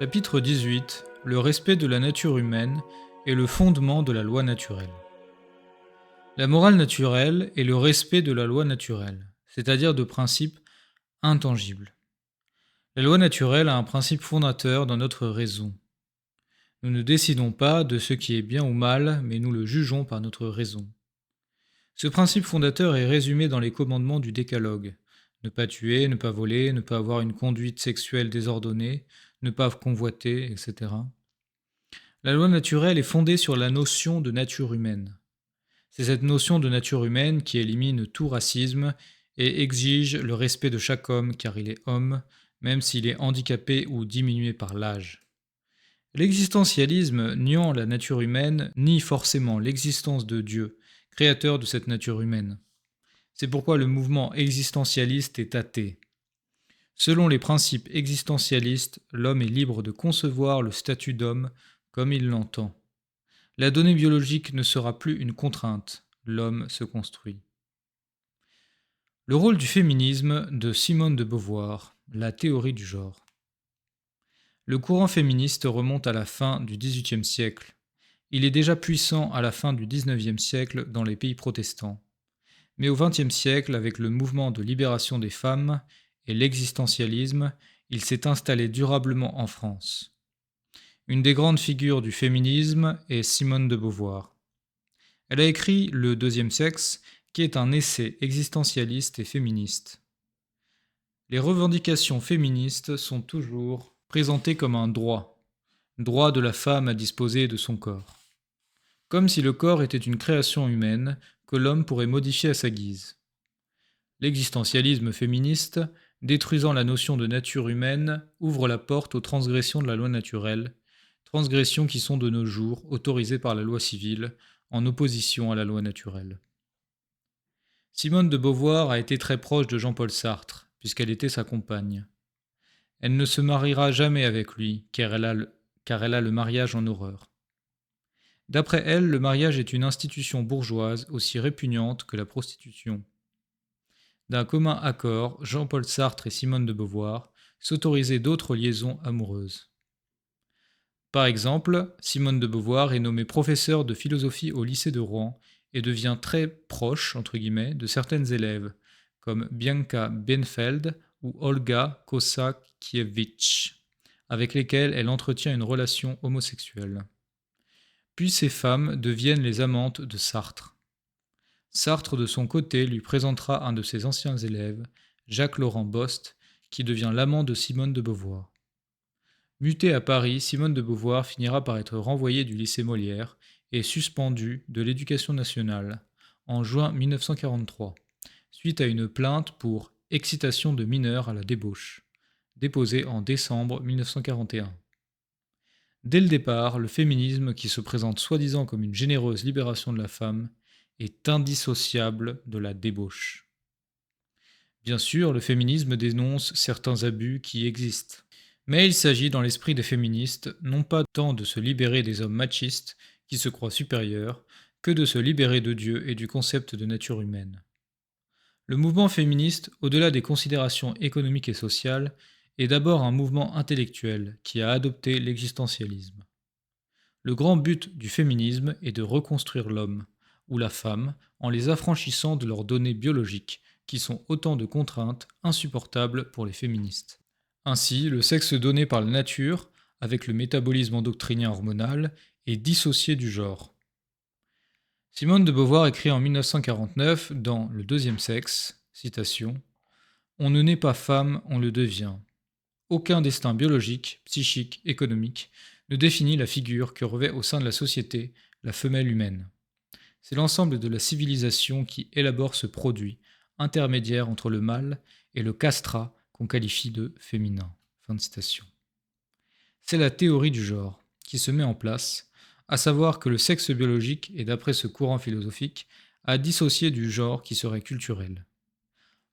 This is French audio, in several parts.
Chapitre 18. Le respect de la nature humaine est le fondement de la loi naturelle. La morale naturelle est le respect de la loi naturelle, c'est-à-dire de principes intangibles. La loi naturelle a un principe fondateur dans notre raison. Nous ne décidons pas de ce qui est bien ou mal, mais nous le jugeons par notre raison. Ce principe fondateur est résumé dans les commandements du Décalogue. Ne pas tuer, ne pas voler, ne pas avoir une conduite sexuelle désordonnée, ne pas convoiter, etc. La loi naturelle est fondée sur la notion de nature humaine. C'est cette notion de nature humaine qui élimine tout racisme et exige le respect de chaque homme car il est homme, même s'il est handicapé ou diminué par l'âge. L'existentialisme, niant la nature humaine, nie forcément l'existence de Dieu, créateur de cette nature humaine. C'est pourquoi le mouvement existentialiste est athée. Selon les principes existentialistes, l'homme est libre de concevoir le statut d'homme comme il l'entend. La donnée biologique ne sera plus une contrainte, l'homme se construit. Le rôle du féminisme de Simone de Beauvoir, la théorie du genre. Le courant féministe remonte à la fin du XVIIIe siècle. Il est déjà puissant à la fin du XIXe siècle dans les pays protestants. Mais au XXe siècle, avec le mouvement de libération des femmes et l'existentialisme, il s'est installé durablement en France. Une des grandes figures du féminisme est Simone de Beauvoir. Elle a écrit Le deuxième sexe, qui est un essai existentialiste et féministe. Les revendications féministes sont toujours présentées comme un droit de la femme à disposer de son corps. Comme si le corps était une création humaine que l'homme pourrait modifier à sa guise. L'existentialisme féministe, détruisant la notion de nature humaine, ouvre la porte aux transgressions de la loi naturelle, transgressions qui sont de nos jours autorisées par la loi civile, en opposition à la loi naturelle. Simone de Beauvoir a été très proche de Jean-Paul Sartre, puisqu'elle était sa compagne. Elle ne se mariera jamais avec lui, car elle a le mariage en horreur. D'après elle, le mariage est une institution bourgeoise aussi répugnante que la prostitution. D'un commun accord, Jean-Paul Sartre et Simone de Beauvoir s'autorisaient d'autres liaisons amoureuses. Par exemple, Simone de Beauvoir est nommée professeure de philosophie au lycée de Rouen et devient très proche, entre guillemets, de certaines élèves, comme Bianca Benfeld ou Olga Kosakiewicz, avec lesquelles elle entretient une relation homosexuelle. Puis ces femmes deviennent les amantes de Sartre. Sartre, de son côté, lui présentera un de ses anciens élèves, Jacques-Laurent Bost, qui devient l'amant de Simone de Beauvoir. Mutée à Paris, Simone de Beauvoir finira par être renvoyée du lycée Molière et suspendue de l'éducation nationale en juin 1943, suite à une plainte pour excitation de mineurs à la débauche, déposée en décembre 1941. Dès le départ, le féminisme, qui se présente soi-disant comme une généreuse libération de la femme, est indissociable de la débauche. Bien sûr, le féminisme dénonce certains abus qui existent. Mais il s'agit dans l'esprit des féministes non pas tant de se libérer des hommes machistes qui se croient supérieurs, que de se libérer de Dieu et du concept de nature humaine. Le mouvement féministe, au-delà des considérations économiques et sociales, est d'abord un mouvement intellectuel qui a adopté l'existentialisme. Le grand but du féminisme est de reconstruire l'homme, ou la femme, en les affranchissant de leurs données biologiques, qui sont autant de contraintes insupportables pour les féministes. Ainsi, le sexe donné par la nature, avec le métabolisme endocrinien hormonal, est dissocié du genre. Simone de Beauvoir écrit en 1949 dans Le deuxième sexe, citation, « On ne naît pas femme, on le devient. Aucun destin biologique, psychique, économique ne définit la figure que revêt au sein de la société la femelle humaine. C'est l'ensemble de la civilisation qui élabore ce produit, intermédiaire entre le mâle et le castrat qu'on qualifie de féminin. » Fin de citation. C'est la théorie du genre qui se met en place, à savoir que le sexe biologique est, d'après ce courant philosophique, à dissocier du genre qui serait culturel.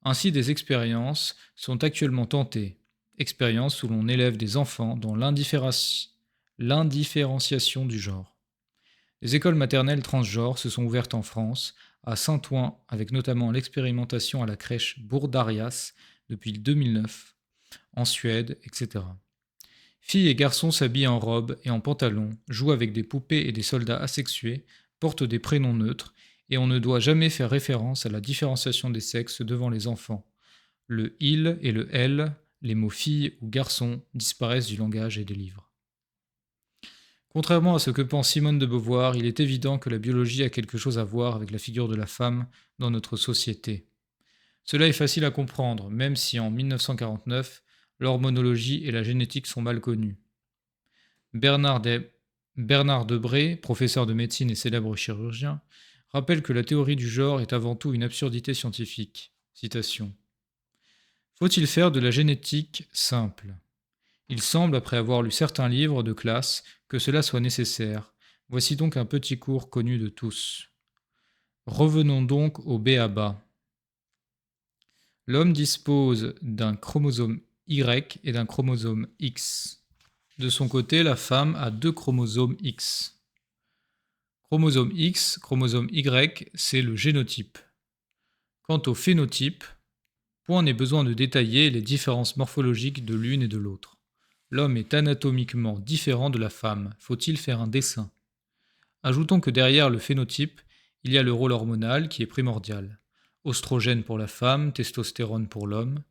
Ainsi, des expériences sont actuellement tentées, expériences où l'on élève des enfants dans l'indifférenciation du genre. Les écoles maternelles transgenres se sont ouvertes en France, à Saint-Ouen, avec notamment l'expérimentation à la crèche Bourdarias depuis 2009, en Suède, etc. Filles et garçons s'habillent en robe et en pantalon, jouent avec des poupées et des soldats asexués, portent des prénoms neutres, et on ne doit jamais faire référence à la différenciation des sexes devant les enfants. Le il et le elle, les mots fille ou garçon, disparaissent du langage et des livres. Contrairement à ce que pense Simone de Beauvoir, il est évident que la biologie a quelque chose à voir avec la figure de la femme dans notre société. Cela est facile à comprendre, même si en 1949, l'hormonologie et la génétique sont mal connues. Bernard, Bernard Debré, professeur de médecine et célèbre chirurgien, rappelle que la théorie du genre est avant tout une absurdité scientifique. Citation. Faut-il faire de la génétique simple? Il semble, après avoir lu certains livres de classe, que cela soit nécessaire. Voici donc un petit cours connu de tous. Revenons donc au b.a.-ba. L'homme dispose d'un chromosome Y et d'un chromosome X. De son côté, la femme a deux chromosomes X. Chromosome X, chromosome Y, c'est le génotype. Quant au phénotype, point n'est besoin de détailler les différences morphologiques de l'une et de l'autre. L'homme est anatomiquement différent de la femme. Faut-il faire un dessin? Ajoutons que derrière le phénotype, il y a le rôle hormonal qui est primordial. Oestrogène pour la femme, testostérone pour l'homme.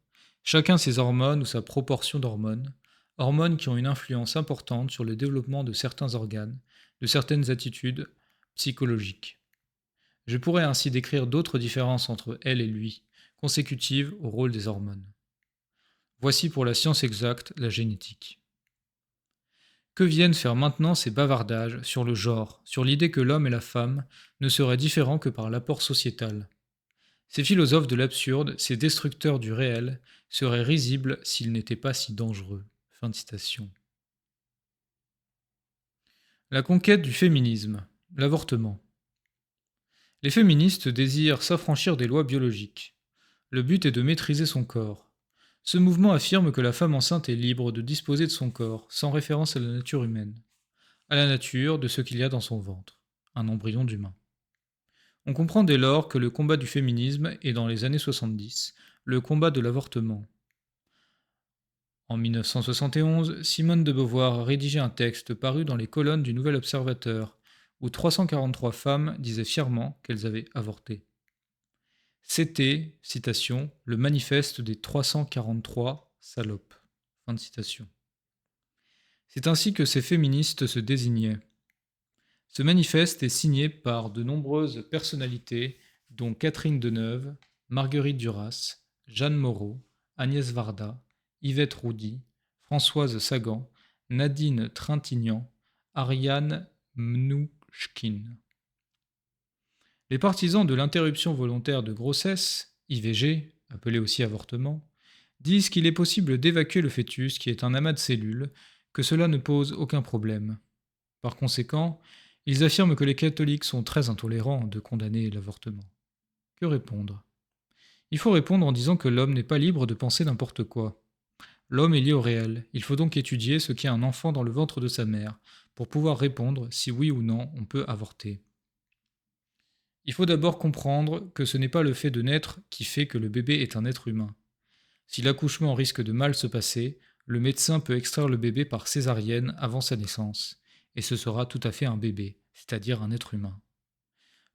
Chacun ses hormones ou sa proportion d'hormones. Hormones qui ont une influence importante sur le développement de certains organes, de certaines attitudes psychologiques. Je pourrais ainsi décrire d'autres différences entre elle et lui, consécutives au rôle des hormones. Voici pour la science exacte la génétique. Que viennent faire maintenant ces bavardages sur le genre, sur l'idée que l'homme et la femme ne seraient différents que par l'apport sociétal? Ces philosophes de l'absurde, ces destructeurs du réel, seraient risibles s'ils n'étaient pas si dangereux. Fin de citation. La conquête du féminisme, l'avortement. Les féministes désirent s'affranchir des lois biologiques. Le but est de maîtriser son corps. Ce mouvement affirme que la femme enceinte est libre de disposer de son corps, sans référence à la nature humaine, à la nature de ce qu'il y a dans son ventre, un embryon d'humain. On comprend dès lors que le combat du féminisme est dans les années 70, le combat de l'avortement. En 1971, Simone de Beauvoir a rédigé un texte paru dans les colonnes du Nouvel Observateur, où 343 femmes disaient fièrement qu'elles avaient avorté. C'était, citation, le manifeste des 343 salopes. Fin de citation. C'est ainsi que ces féministes se désignaient. Ce manifeste est signé par de nombreuses personnalités, dont Catherine Deneuve, Marguerite Duras, Jeanne Moreau, Agnès Varda, Yvette Roudy, Françoise Sagan, Nadine Trintignant, Ariane Mnouchkine. Les partisans de l'interruption volontaire de grossesse, IVG, appelé aussi avortement, disent qu'il est possible d'évacuer le fœtus qui est un amas de cellules, que cela ne pose aucun problème. Par conséquent, ils affirment que les catholiques sont très intolérants de condamner l'avortement. Que répondre? Il faut répondre en disant que l'homme n'est pas libre de penser n'importe quoi. L'homme est lié au réel, il faut donc étudier ce qu'est un enfant dans le ventre de sa mère, pour pouvoir répondre si oui ou non on peut avorter. Il faut d'abord comprendre que ce n'est pas le fait de naître qui fait que le bébé est un être humain. Si l'accouchement risque de mal se passer, le médecin peut extraire le bébé par césarienne avant sa naissance, et ce sera tout à fait un bébé, c'est-à-dire un être humain.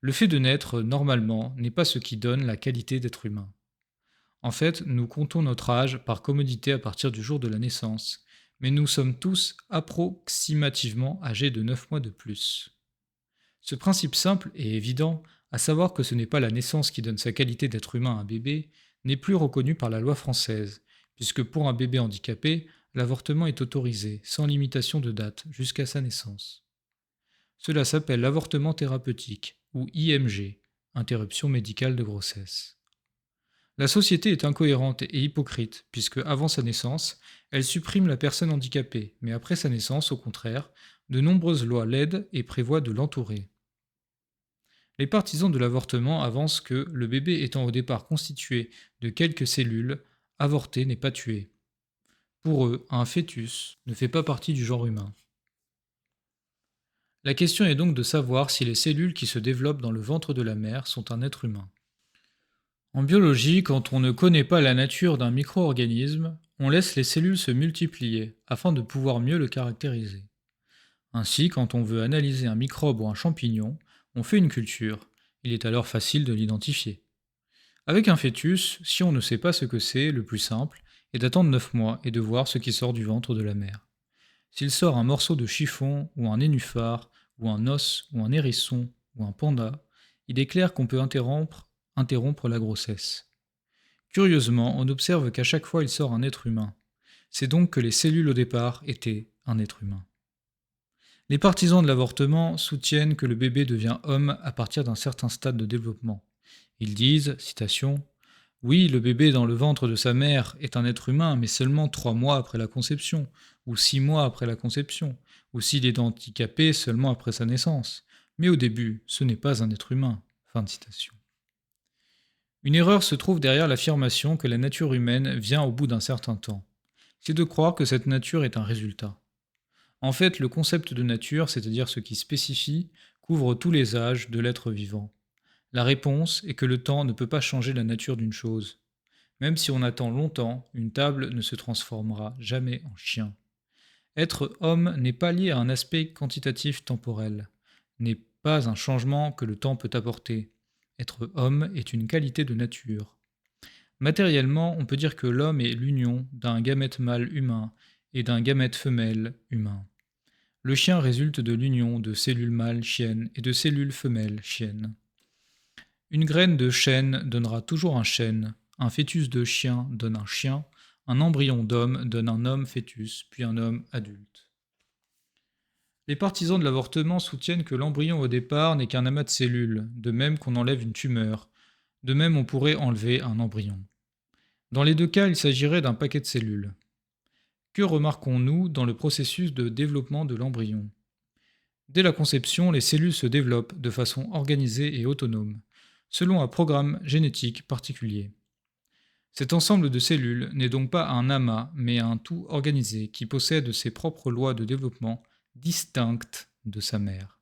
Le fait de naître, normalement, n'est pas ce qui donne la qualité d'être humain. En fait, nous comptons notre âge par commodité à partir du jour de la naissance, mais nous sommes tous approximativement âgés de 9 mois de plus. Ce principe simple et évident, à savoir que ce n'est pas la naissance qui donne sa qualité d'être humain à un bébé, n'est plus reconnu par la loi française, puisque pour un bébé handicapé, l'avortement est autorisé, sans limitation de date, jusqu'à sa naissance. Cela s'appelle l'avortement thérapeutique, ou IMG, interruption médicale de grossesse. La société est incohérente et hypocrite, puisque avant sa naissance, elle supprime la personne handicapée, mais après sa naissance, au contraire, de nombreuses lois l'aident et prévoient de l'entourer. Les partisans de l'avortement avancent que, le bébé étant au départ constitué de quelques cellules, avorter n'est pas tuer. Pour eux, un fœtus ne fait pas partie du genre humain. La question est donc de savoir si les cellules qui se développent dans le ventre de la mère sont un être humain. En biologie, quand on ne connaît pas la nature d'un micro-organisme, On laisse les cellules se multiplier afin de pouvoir mieux le caractériser. Ainsi, quand on veut analyser un microbe ou un champignon, on fait une culture. Il est alors facile de l'identifier. Avec un fœtus, si on ne sait pas ce que c'est, le plus simple est d'attendre 9 mois et de voir ce qui sort du ventre de la mère. S'il sort un morceau de chiffon, ou un nénuphar, ou un os, ou un hérisson, ou un panda, il est clair qu'on peut interrompre la grossesse. Curieusement, on observe qu'à chaque fois il sort un être humain. C'est donc que les cellules au départ étaient un être humain. Les partisans de l'avortement soutiennent que le bébé devient homme à partir d'un certain stade de développement. Ils disent, citation, oui, le bébé dans le ventre de sa mère est un être humain, mais seulement 3 mois après la conception, ou 6 mois après la conception, ou s'il est handicapé seulement après sa naissance. Mais au début, ce n'est pas un être humain. Fin de citation. Une erreur se trouve derrière l'affirmation que la nature humaine vient au bout d'un certain temps. C'est de croire que cette nature est un résultat. En fait, le concept de nature, c'est-à-dire ce qui spécifie, couvre tous les âges de l'être vivant. La réponse est que le temps ne peut pas changer la nature d'une chose. Même si on attend longtemps, une table ne se transformera jamais en chien. Être homme n'est pas lié à un aspect quantitatif temporel, n'est pas un changement que le temps peut apporter. Être homme est une qualité de nature. Matériellement, on peut dire que l'homme est l'union d'un gamète mâle humain et d'un gamète femelle humain. Le chien résulte de l'union de cellules mâles chiennes et de cellules femelles chiennes. Une graine de chêne donnera toujours un chêne, un fœtus de chien donne un chien, un embryon d'homme donne un homme fœtus, puis un homme adulte. Les partisans de l'avortement soutiennent que l'embryon au départ n'est qu'un amas de cellules, de même qu'on enlève une tumeur, de même on pourrait enlever un embryon. Dans les deux cas, il s'agirait d'un paquet de cellules. Que remarquons-nous dans le processus de développement de l'embryon ? Dès la conception, les cellules se développent de façon organisée et autonome, selon un programme génétique particulier. Cet ensemble de cellules n'est donc pas un amas, mais un tout organisé qui possède ses propres lois de développement distinctes de sa mère.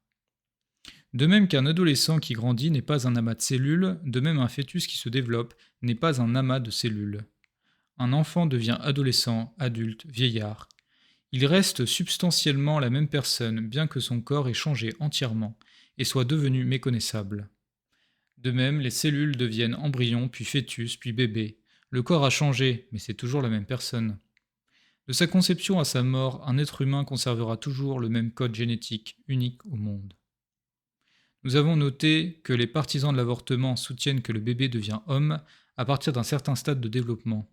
De même qu'un adolescent qui grandit n'est pas un amas de cellules, de même un fœtus qui se développe n'est pas un amas de cellules. Un enfant devient adolescent, adulte, vieillard. Il reste substantiellement la même personne, bien que son corps ait changé entièrement et soit devenu méconnaissable. De même, les cellules deviennent embryons, puis fœtus, puis bébé. Le corps a changé, mais c'est toujours la même personne. De sa conception à sa mort, un être humain conservera toujours le même code génétique, unique au monde. Nous avons noté que les partisans de l'avortement soutiennent que le bébé devient homme à partir d'un certain stade de développement.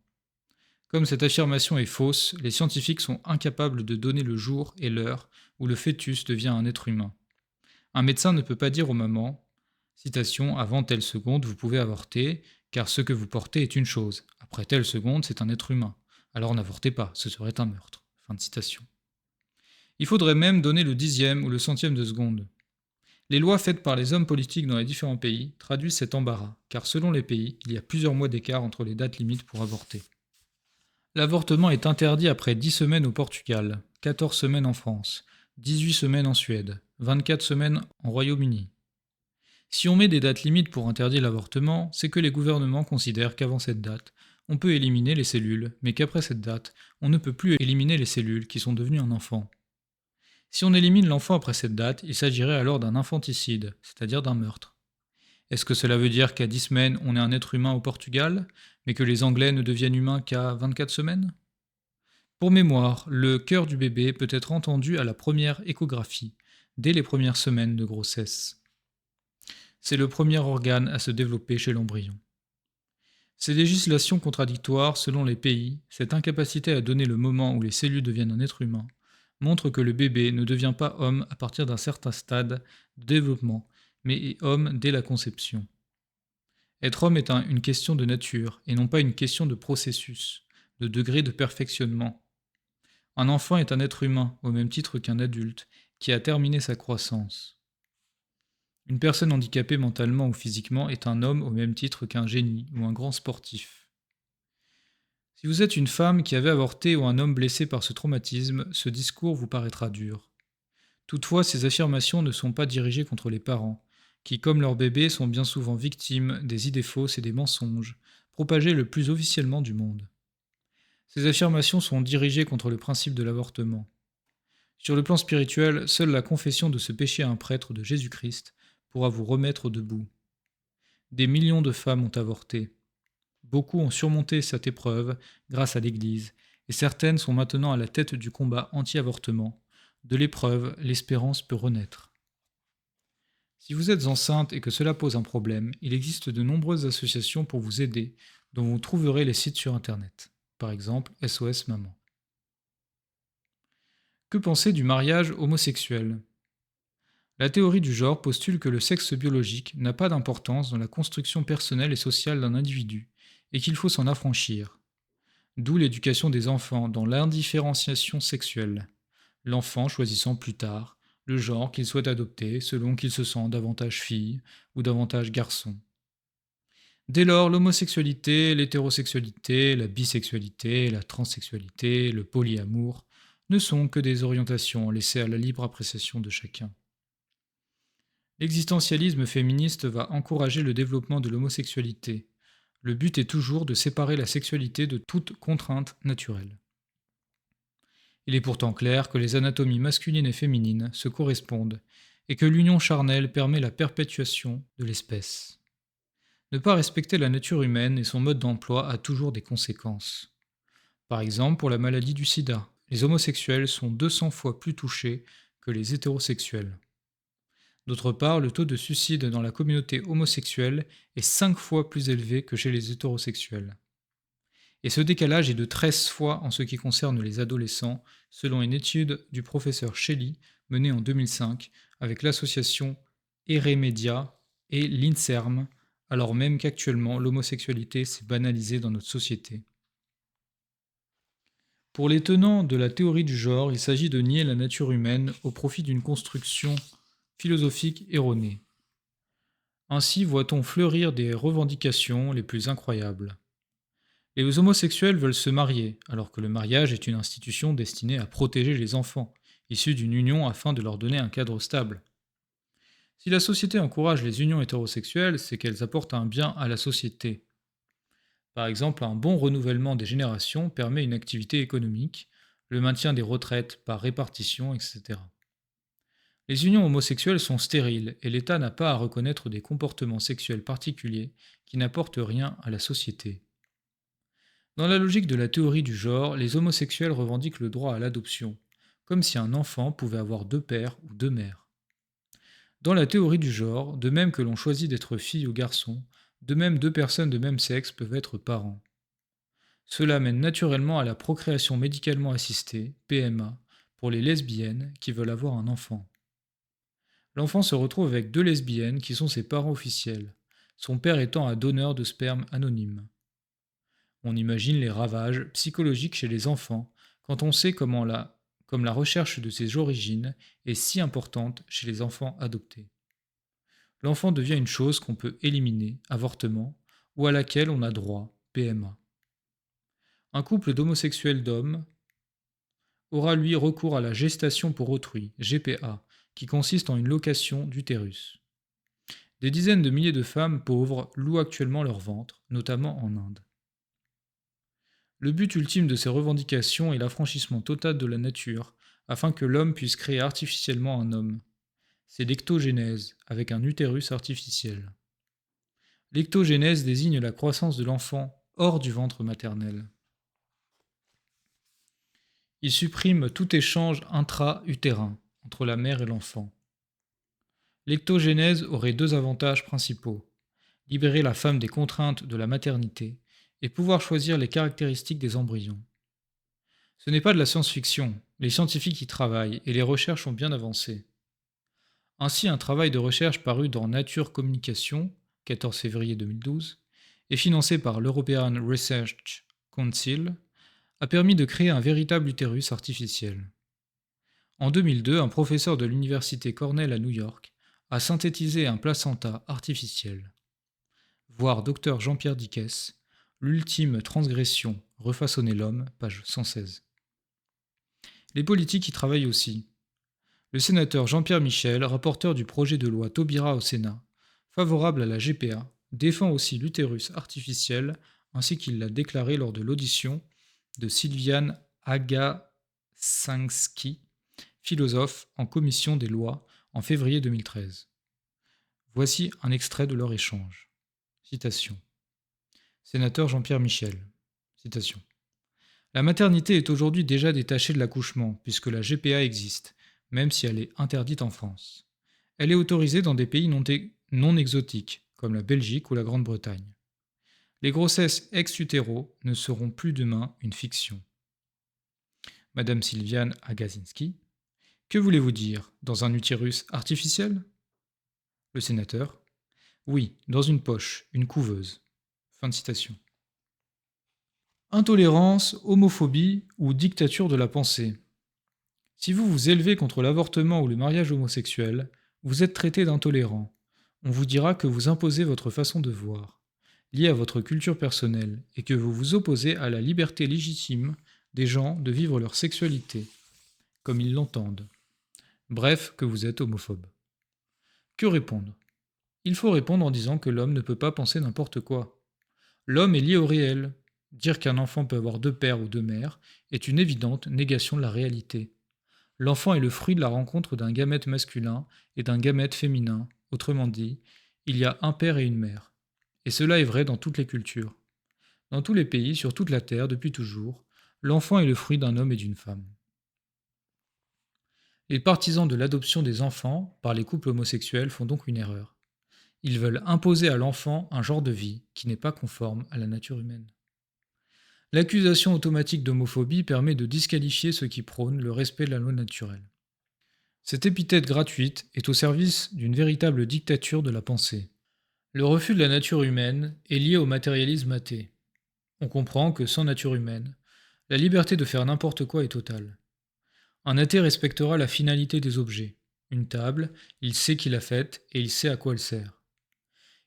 Comme cette affirmation est fausse, les scientifiques sont incapables de donner le jour et l'heure où le fœtus devient un être humain. Un médecin ne peut pas dire aux mamans, citation, avant telle seconde vous pouvez avorter, car ce que vous portez est une chose, après telle seconde c'est un être humain, alors n'avortez pas, ce serait un meurtre. Fin de citation. Il faudrait même donner le dixième ou le centième de seconde. Les lois faites par les hommes politiques dans les différents pays traduisent cet embarras, car selon les pays, il y a plusieurs mois d'écart entre les dates limites pour avorter. L'avortement est interdit après 10 semaines au Portugal, 14 semaines en France, 18 semaines en Suède, 24 semaines en Royaume-Uni. Si on met des dates limites pour interdire l'avortement, c'est que les gouvernements considèrent qu'avant cette date, on peut éliminer les cellules, mais qu'après cette date, on ne peut plus éliminer les cellules qui sont devenues un enfant. Si on élimine l'enfant après cette date, il s'agirait alors d'un infanticide, c'est-à-dire d'un meurtre. Est-ce que cela veut dire qu'à 10 semaines, on est un être humain au Portugal, mais que les Anglais ne deviennent humains qu'à 24 semaines ? Pour mémoire, le cœur du bébé peut être entendu à la première échographie, dès les premières semaines de grossesse. C'est le premier organe à se développer chez l'embryon. Ces législations contradictoires selon les pays, cette incapacité à donner le moment où les cellules deviennent un être humain, montrent que le bébé ne devient pas homme à partir d'un certain stade de développement, mais est homme dès la conception. Être homme est une question de nature, et non pas une question de processus, de degré de perfectionnement. Un enfant est un être humain, au même titre qu'un adulte, qui a terminé sa croissance. Une personne handicapée mentalement ou physiquement est un homme au même titre qu'un génie ou un grand sportif. Si vous êtes une femme qui avait avorté ou un homme blessé par ce traumatisme, ce discours vous paraîtra dur. Toutefois, ces affirmations ne sont pas dirigées contre les parents, qui, comme leurs bébés, sont bien souvent victimes des idées fausses et des mensonges, propagés le plus officiellement du monde. Ces affirmations sont dirigées contre le principe de l'avortement. Sur le plan spirituel, seule la confession de ce péché à un prêtre de Jésus-Christ pourra vous remettre debout. Des millions de femmes ont avorté. Beaucoup ont surmonté cette épreuve grâce à l'Église, et certaines sont maintenant à la tête du combat anti-avortement. De l'épreuve, l'espérance peut renaître. Si vous êtes enceinte et que cela pose un problème, il existe de nombreuses associations pour vous aider, dont vous trouverez les sites sur Internet. Par exemple, SOS Maman. Que penser du mariage homosexuel? La théorie du genre postule que le sexe biologique n'a pas d'importance dans la construction personnelle et sociale d'un individu, et qu'il faut s'en affranchir. D'où l'éducation des enfants dans l'indifférenciation sexuelle, l'enfant choisissant plus tard le genre qu'il souhaite adopter selon qu'il se sent davantage fille ou davantage garçon. Dès lors, l'homosexualité, l'hétérosexualité, la bisexualité, la transsexualité, le polyamour ne sont que des orientations laissées à la libre appréciation de chacun. L'existentialisme féministe va encourager le développement de l'homosexualité. Le but est toujours de séparer la sexualité de toute contrainte naturelle. Il est pourtant clair que les anatomies masculines et féminines se correspondent et que l'union charnelle permet la perpétuation de l'espèce. Ne pas respecter la nature humaine et son mode d'emploi a toujours des conséquences. Par exemple, pour la maladie du sida, les homosexuels sont 200 fois plus touchés que les hétérosexuels. D'autre part, le taux de suicide dans la communauté homosexuelle est 5 fois plus élevé que chez les hétérosexuels. Et ce décalage est de 13 fois en ce qui concerne les adolescents, selon une étude du professeur Shelley menée en 2005 avec l'association Eremedia et l'INSERM, alors même qu'actuellement l'homosexualité s'est banalisée dans notre société. Pour les tenants de la théorie du genre, il s'agit de nier la nature humaine au profit d'une construction philosophique erronée. Ainsi voit-on fleurir des revendications les plus incroyables. Les homosexuels veulent se marier, alors que le mariage est une institution destinée à protéger les enfants, issus d'une union afin de leur donner un cadre stable. Si la société encourage les unions hétérosexuelles, c'est qu'elles apportent un bien à la société. Par exemple, un bon renouvellement des générations permet une activité économique, le maintien des retraites par répartition, etc. Les unions homosexuelles sont stériles et l'État n'a pas à reconnaître des comportements sexuels particuliers qui n'apportent rien à la société. Dans la logique de la théorie du genre, les homosexuels revendiquent le droit à l'adoption, comme si un enfant pouvait avoir 2 pères ou 2 mères. Dans la théorie du genre, de même que l'on choisit d'être fille ou garçon, de même 2 personnes de même sexe peuvent être parents. Cela mène naturellement à la procréation médicalement assistée, PMA, pour les lesbiennes qui veulent avoir un enfant. L'enfant se retrouve avec 2 lesbiennes qui sont ses parents officiels, son père étant un donneur de sperme anonyme. On imagine les ravages psychologiques chez les enfants quand on sait comme la recherche de ses origines est si importante chez les enfants adoptés. L'enfant devient une chose qu'on peut éliminer, avortement, ou à laquelle on a droit, PMA. Un couple d'homosexuels d'hommes aura lui recours à la gestation pour autrui, GPA, qui consiste en une location d'utérus. Des dizaines de milliers de femmes pauvres louent actuellement leur ventre, notamment en Inde. Le but ultime de ces revendications est l'affranchissement total de la nature, afin que l'homme puisse créer artificiellement un homme. C'est l'ectogénèse, avec un utérus artificiel. L'ectogénèse désigne la croissance de l'enfant hors du ventre maternel. Il supprime tout échange intra-utérin entre la mère et l'enfant. L'ectogénèse aurait 2 avantages principaux: libérer la femme des contraintes de la maternité et pouvoir choisir les caractéristiques des embryons. Ce n'est pas de la science-fiction, les scientifiques y travaillent et les recherches ont bien avancé. Ainsi, un travail de recherche paru dans Nature Communication, 14 février 2012, et financé par l'European Research Council, a permis de créer un véritable utérus artificiel. En 2002, un professeur de l'université Cornell à New York a synthétisé un placenta artificiel. Voir Dr Jean-Pierre Dickès, L'ultime transgression, refaçonner l'homme, page 116. Les politiques y travaillent aussi. Le sénateur Jean-Pierre Michel, rapporteur du projet de loi Taubira au Sénat, favorable à la GPA, défend aussi l'utérus artificiel, ainsi qu'il l'a déclaré lors de l'audition de Sylviane Agacinski, philosophe en commission des lois en février 2013. Voici un extrait de leur échange. Citation. Sénateur Jean-Pierre Michel. Citation. La maternité est aujourd'hui déjà détachée de l'accouchement, puisque la GPA existe, même si elle est interdite en France. Elle est autorisée dans des pays non exotiques, comme la Belgique ou la Grande-Bretagne. Les grossesses ex-utéro ne seront plus demain une fiction. Madame Sylviane Agacinski. Que voulez-vous dire? Dans un utérus artificiel? Le sénateur. Oui, dans une poche, une couveuse. Fin de citation. Intolérance, homophobie ou dictature de la pensée. Si vous vous élevez contre l'avortement ou le mariage homosexuel, vous êtes traité d'intolérant. On vous dira que vous imposez votre façon de voir, liée à votre culture personnelle, et que vous vous opposez à la liberté légitime des gens de vivre leur sexualité, comme ils l'entendent. Bref, que vous êtes homophobe. Que répondre? Il faut répondre en disant que l'homme ne peut pas penser n'importe quoi. L'homme est lié au réel. Dire qu'un enfant peut avoir deux pères ou deux mères est une évidente négation de la réalité. L'enfant est le fruit de la rencontre d'un gamète masculin et d'un gamète féminin. Autrement dit, il y a un père et une mère. Et cela est vrai dans toutes les cultures. Dans tous les pays, sur toute la Terre, depuis toujours, l'enfant est le fruit d'un homme et d'une femme. Les partisans de l'adoption des enfants par les couples homosexuels font donc une erreur. Ils veulent imposer à l'enfant un genre de vie qui n'est pas conforme à la nature humaine. L'accusation automatique d'homophobie permet de disqualifier ceux qui prônent le respect de la loi naturelle. Cette épithète gratuite est au service d'une véritable dictature de la pensée. Le refus de la nature humaine est lié au matérialisme athée. On comprend que sans nature humaine, la liberté de faire n'importe quoi est totale. Un athée respectera la finalité des objets. Une table, il sait qui l'a faite et il sait à quoi elle sert.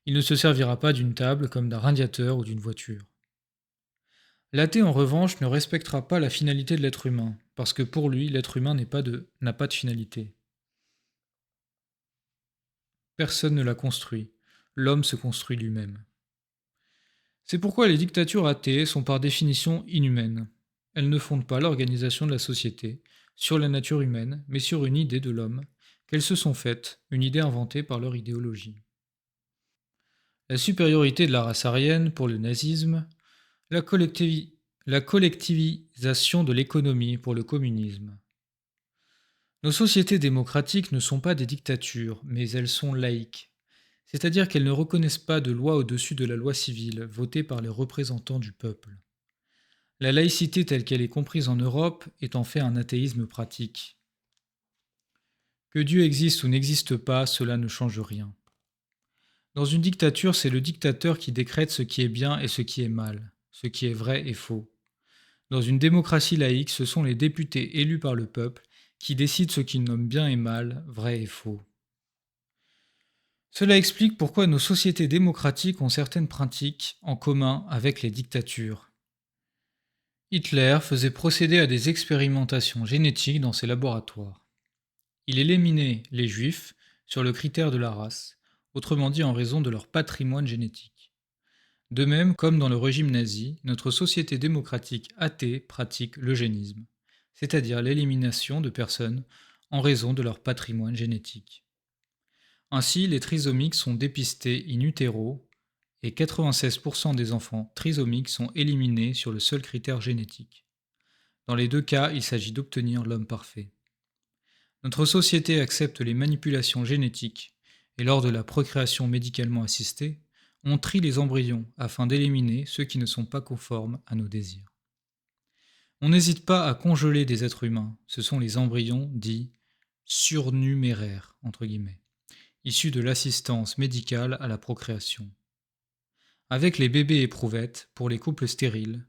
Il ne se servira pas d'une table comme d'un radiateur ou d'une voiture. L'athée, en revanche, ne respectera pas la finalité de l'être humain, parce que pour lui, l'être humain n'a pas de finalité. Personne ne l'a construit. L'homme se construit lui-même. C'est pourquoi les dictatures athées sont par définition inhumaines. Elles ne fondent pas l'organisation de la société sur la nature humaine, mais sur une idée de l'homme, qu'elles se sont faites, une idée inventée par leur idéologie. La supériorité de la race aryenne pour le nazisme, la collectivisation de l'économie pour le communisme. Nos sociétés démocratiques ne sont pas des dictatures, mais elles sont laïques. C'est-à-dire qu'elles ne reconnaissent pas de loi au-dessus de la loi civile, votée par les représentants du peuple. La laïcité telle qu'elle est comprise en Europe est en fait un athéisme pratique. Que Dieu existe ou n'existe pas, cela ne change rien. Dans une dictature, c'est le dictateur qui décrète ce qui est bien et ce qui est mal, ce qui est vrai et faux. Dans une démocratie laïque, ce sont les députés élus par le peuple qui décident ce qu'ils nomment bien et mal, vrai et faux. Cela explique pourquoi nos sociétés démocratiques ont certaines pratiques en commun avec les dictatures. Hitler faisait procéder à des expérimentations génétiques dans ses laboratoires. Il éliminait les juifs sur le critère de la race, autrement dit en raison de leur patrimoine génétique. De même, comme dans le régime nazi, notre société démocratique athée pratique l'eugénisme, c'est-à-dire l'élimination de personnes en raison de leur patrimoine génétique. Ainsi, les trisomiques sont dépistés in utero et 96% des enfants trisomiques sont éliminés sur le seul critère génétique. Dans les deux cas, il s'agit d'obtenir l'homme parfait. Notre société accepte les manipulations génétiques et lors de la procréation médicalement assistée, on trie les embryons afin d'éliminer ceux qui ne sont pas conformes à nos désirs. On n'hésite pas à congeler des êtres humains, ce sont les embryons dits surnuméraires, entre guillemets, issus de l'assistance médicale à la procréation. Avec les bébés éprouvettes, pour les couples stériles,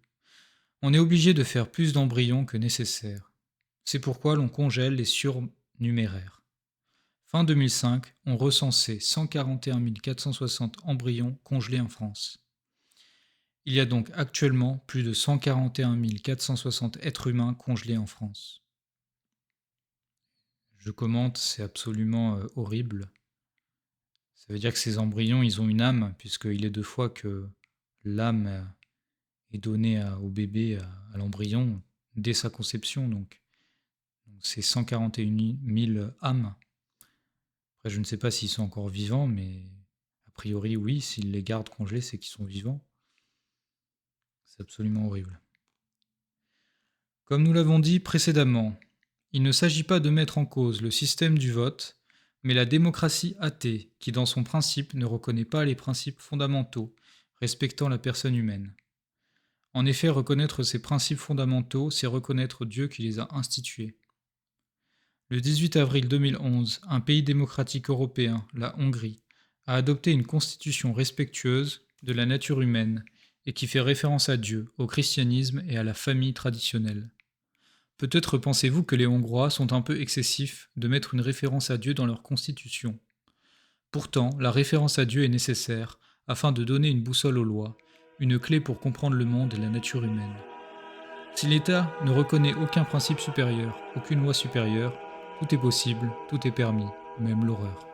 on est obligé de faire plus d'embryons que nécessaire. C'est pourquoi l'on congèle les surnuméraires. Fin 2005, on recensait 141 460 embryons congelés en France. Il y a donc actuellement plus de 141 460 êtres humains congelés en France. Je commente, c'est absolument horrible. Ça veut dire que ces embryons, ils ont une âme, puisqu'il est deux fois que l'âme est donné au bébé, à l'embryon, dès sa conception. Donc c'est 141 000 âmes. Après, je ne sais pas s'ils sont encore vivants, mais a priori, oui, s'ils les gardent congelés, c'est qu'ils sont vivants. C'est absolument horrible. Comme nous l'avons dit précédemment, il ne s'agit pas de mettre en cause le système du vote, mais la démocratie athée, qui dans son principe ne reconnaît pas les principes fondamentaux respectant la personne humaine. En effet, reconnaître ces principes fondamentaux, c'est reconnaître Dieu qui les a institués. Le 18 avril 2011, un pays démocratique européen, la Hongrie, a adopté une constitution respectueuse de la nature humaine et qui fait référence à Dieu, au christianisme et à la famille traditionnelle. Peut-être pensez-vous que les Hongrois sont un peu excessifs de mettre une référence à Dieu dans leur constitution. Pourtant, la référence à Dieu est nécessaire afin de donner une boussole aux lois, une clé pour comprendre le monde et la nature humaine. Si l'État ne reconnaît aucun principe supérieur, aucune loi supérieure, tout est possible, tout est permis, même l'horreur.